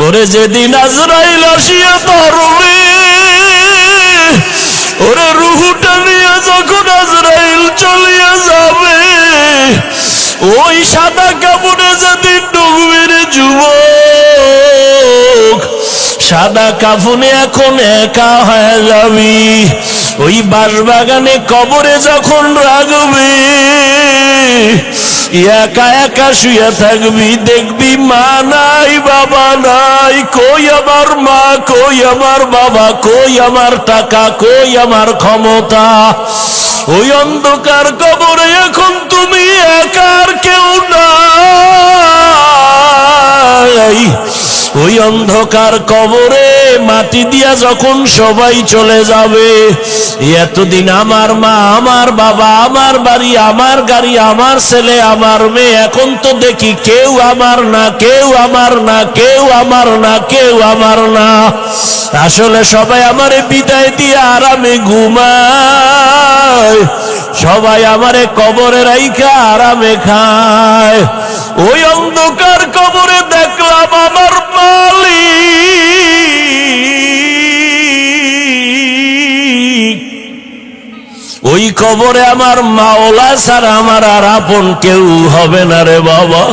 ওরে যেদিন আজরাইল আসিয়া ধরবে, ওরে রুহুটা নিয়ে যখন আজরাইল চলিয়া যাবে, ওই সাদা কাপড়ে যেদিন ঢুকবে রে যুবক, সাদা কাফনে এখন একা হয়ে যাবি। ওই বাঁশবাগানে কবরে যখন রাখবে, একা একা শুয়ে থাকবি, দেখবি মা নাই বাবা নাই, কই আমার মা, কই আমার বাবা, কই আমার টাকা, কই আমার ক্ষমতা। ওই অন্ধকার কবরে এখন তুমি একা, আর কেউ নাই। ওই অন্ধকার কবরে মাটি দিয়া যখন সবাই চলে যাবে, এতদিন আমার মা, আমার বাবা, আমার বাড়ি, আমার গাড়ি, আমার ছেলে, আমার মেয়ে, এখন তো দেখি কেউ আমার না, কেউ আমার না, কেউ আমার না, কেউ আমার না। আসলে সবাই আমারে বিদায় দিয়ে আরামে ঘুমায়, সবাই আমারে কবরে রাইখা আরামে খায়। ওই অন্ধকার কবরে দেখলাম আমার মালিক, ওই কবরে আমার মাওলা ছাড়া আমার আর আপন কেউ হবে না রে বাবা।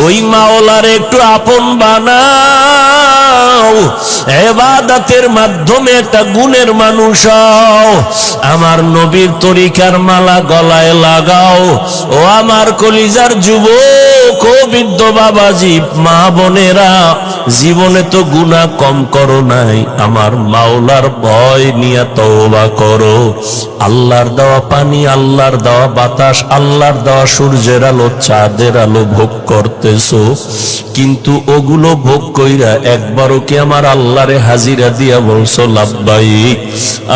ওই মাওলার একটু আপন বানাও, ইবাদতের মাধ্যমে একটা গুণের মানুষ হও, আমার নবীর তরিকার মালা গলায় লাগাও। ও আমার কলিজার যুবক, ও বৃদ্ধ বাবাজি, মা বোনেরা, জীবনে তো গুনাহ কম করো নাই, আমার মাওলার ভয় নিয়ে তওবা করো। আল্লাহর দেওয়া পানি, আল্লাহর দেওয়া বাতাস, আল্লাহর দেওয়া সূর্যের আলো, চাঁদের আলো ভোগ করতেছো, কিন্তু ওগুলো ভোগ কইরা একবারও কি আমার আল্লাহরে হাজিরা দিয়া বলছো লাব্বাইক?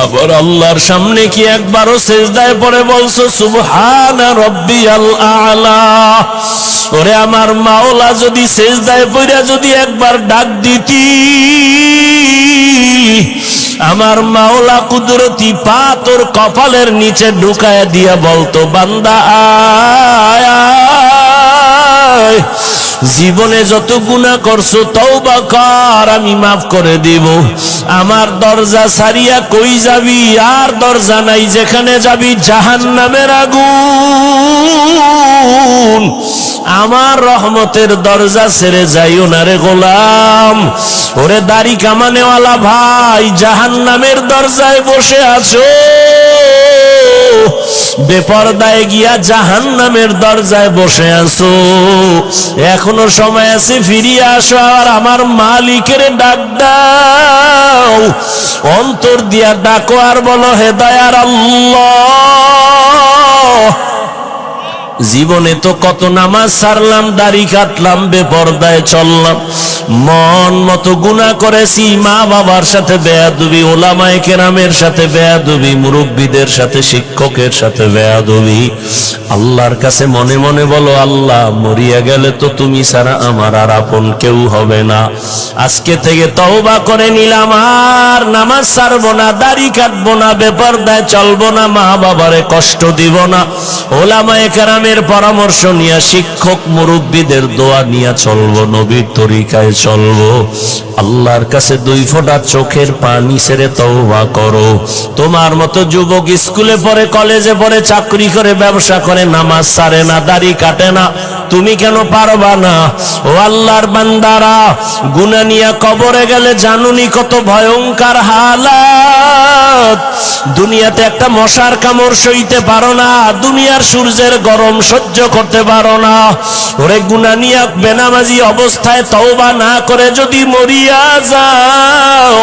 আবার আল্লাহর সামনে কি একবারও সিজদায় পড়ে বলছো সুবহানা রাব্বিয়াল আ'লা? ওরে আমার মাওলা, যদি সিজদায় পড়া যদি একবার ডাক দিতি, আমার মাওলা কুদরতি পা তোর কপালের নিচে ঢুকায় দিয়া বলতো বান্দা আয় আয়, জীবনে যত গুনাহ করছো তওবা কর, আমি মাফ করে দিব। আমার দরজা ছাড়িয়া কই যাবি? আর দরজা নাই, যেখানে যাবি জাহান্নামের আগুন। আমার রহমতের দরজা ছেড়ে যাইও না রে গোলাম। ওরে দাড়ি কামানেওয়ালা ভাই, জাহান্নামের দরজায় বসে আছো, বেপরদায় গিয়া জাহান্নামের দরজায় বসে আছো। এখনো সময় আছে, ফিরিয়ে আসো, আর আমার মালিকের ডাক দাও, অন্তর দিয়া ডাকো আর বলো হে দয়ার আল্লাহ, জীবনে তো কত নামাজ ছাড়লাম, দাড়ি কাটলাম, বেপরদায় চললাম, মন মতো গুনাহ করেছি, মা বাবার সাথে বেয়াদবি, ওলামায়ে কেরামের সাথে বেয়াদবি, মুরব্বীদের সাথে, শিক্ষকের সাথে বেয়াদবি। আল্লাহর কাছে মনে মনে বলো, আল্লাহ মরিয়া গেলে তো তুমি ছাড়া আমার আর আপন কেউ হবে না। আজকে থেকে তওবা করে নিলাম, আর নামাজ ছাড়বো না, দাড়ি কাটবো না, বেপরদায় চলবো না, মা বাবারে কষ্ট দিব না, ওলামায়ে কেরামের পরামর্শ নিয়ে, শিক্ষক মুরব্বীদের দোয়া নিয়ে চলবো, নবীর তরিকায় চলবো। আল্লাহর কাছে দুই ফোঁটা চোখের পানি ছেড়ে তওবা করো। তোমার মতো যুবক স্কুলে পড়ে, কলেজে পড়ে, চাকরি করে, ব্যবসা করে, নামাজ ছাড়ে না, দাড়ি কাটে না, তুমি কেন পারবা না? ও আল্লাহর বান্দারা, গুনাহ নিয়ে কবরে গেলে জানুনি কত ভয়ঙ্কর হালাত। দুনিয়াতে একটা মশার কামড় সইতে পারো না, দুনিয়ার সূর্যের গরম সহ্য করতে পারো না। ওরে গুনাহ নিয়ে বেনামাজি অবস্থায় তওবা না করে যদি মরিয়া যাও,